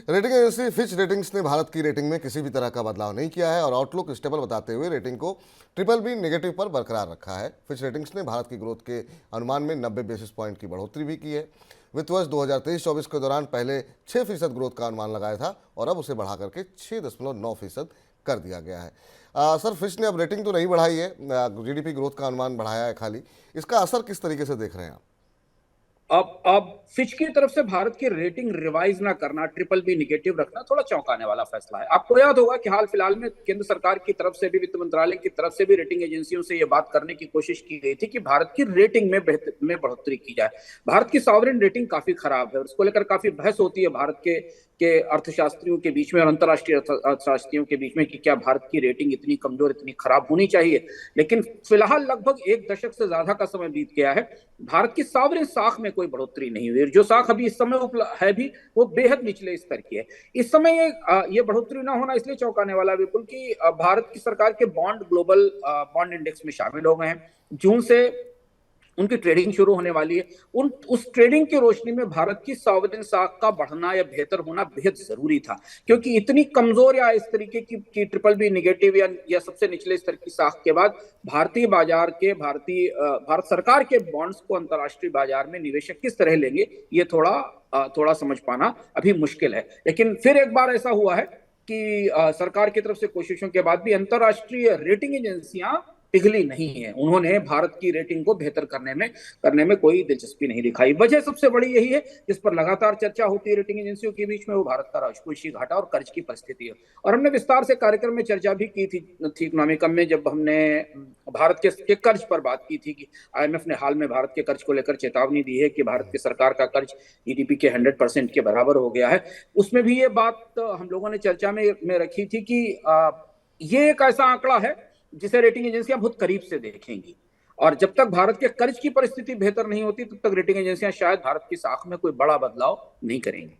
Rating agency Fitch ratings ने भारत की rating में किसी भी तरह का बदलाव नहीं किया है और आउटलुक स्टेबल बताते हुए रेटिंग को ट्रिपल बी नेगेटिव पर बरकरार रखा है। फिच रेटिंग्स ने भारत की ग्रोथ के अनुमान में 90 बेसिस पॉइंट की बढ़ोतरी भी की है। वित्त वर्ष 2023-24 के दौरान पहले 6% ग्रोथ का अनुमान लगाया था और अब उसे बढ़ा करके 6.9% कर दिया गया है। सर, फिच ने अब रेटिंग तो नहीं बढ़ाई है, जीडीपी ग्रोथ का अनुमान बढ़ाया है खाली। इसका असर किस तरीके से देख रहे हैं आप? अब फिच की तरफ से भारत की रेटिंग रिवाइज ना करना, ट्रिपल बी निगेटिव रखना थोड़ा चौंकाने वाला फैसला है। आपको याद होगा कि हाल फिलहाल में केंद्र सरकार की तरफ से भी, वित्त मंत्रालय की तरफ से भी रेटिंग एजेंसियों से यह बात करने की कोशिश की गई थी कि भारत की रेटिंग में बढ़ोतरी की जाए। भारत की सॉवरेन रेटिंग काफी खराब है और उसको लेकर काफी बहस होती है भारत के अर्थशास्त्रियों के बीच में और अंतर्राष्ट्रीय अर्थशास्त्रियों के बीच में कि क्या भारत की रेटिंग इतनी कमजोर, इतनी खराब होनी चाहिए। लेकिन फिलहाल लगभग एक दशक से ज्यादा का समय बीत गया है, भारत की सॉवरेन साख में कोई बढ़ोतरी नहीं हुई। जो साख अभी इस समय है भी, वो बेहद निचले स्तर की है। इस समय ये बढ़ोतरी ना होना इसलिए चौंकाने वाला बिल्कुल कि भारत की सरकार के बॉन्ड ग्लोबल बॉन्ड इंडेक्स में शामिल हो गए हैं। जून से उनकी ट्रेडिंग शुरू होने वाली है। उस ट्रेडिंग की रोशनी में भारत की सॉवरेन साख का बढ़ना या बेहतर होना बेहद जरूरी था, क्योंकि इतनी कमजोर या इस तरीके की ट्रिपल बी निगेटिव या सबसे निचले स्तर की साख के बाद भारतीय बाजार के भारत सरकार के बॉन्ड्स को अंतर्राष्ट्रीय बाजार में निवेशक किस तरह लेंगे, ये थोड़ा समझ पाना अभी मुश्किल है। लेकिन फिर एक बार ऐसा हुआ है कि सरकार की तरफ से कोशिशों के बाद भी अंतर्राष्ट्रीय रेटिंग एजेंसियां पिघली नहीं है। उन्होंने भारत की रेटिंग को बेहतर करने में कोई दिलचस्पी नहीं दिखाई। वजह सबसे बड़ी यही है, जिस पर लगातार चर्चा होती है रेटिंग एजेंसियों के बीच में, वो भारत का राजकोषीय घाटा और कर्ज की परिस्थिति है। और हमने विस्तार से कार्यक्रम में चर्चा भी की थी इकोनॉमिकम में, जब हमने भारत के कर्ज पर बात की थी कि आईएमएफ ने हाल में भारत के कर्ज को लेकर चेतावनी दी है कि भारत की सरकार का कर्ज जीडीपी के 100% के बराबर हो गया है। उसमें भी ये बात हम लोगों ने चर्चा में रखी थी कि ये एक ऐसा आंकड़ा है जिसे रेटिंग एजेंसियां बहुत करीब से देखेंगी, और जब तक भारत के कर्ज की परिस्थिति बेहतर नहीं होती तब तक रेटिंग एजेंसियां शायद भारत की साख में कोई बड़ा बदलाव नहीं करेंगी।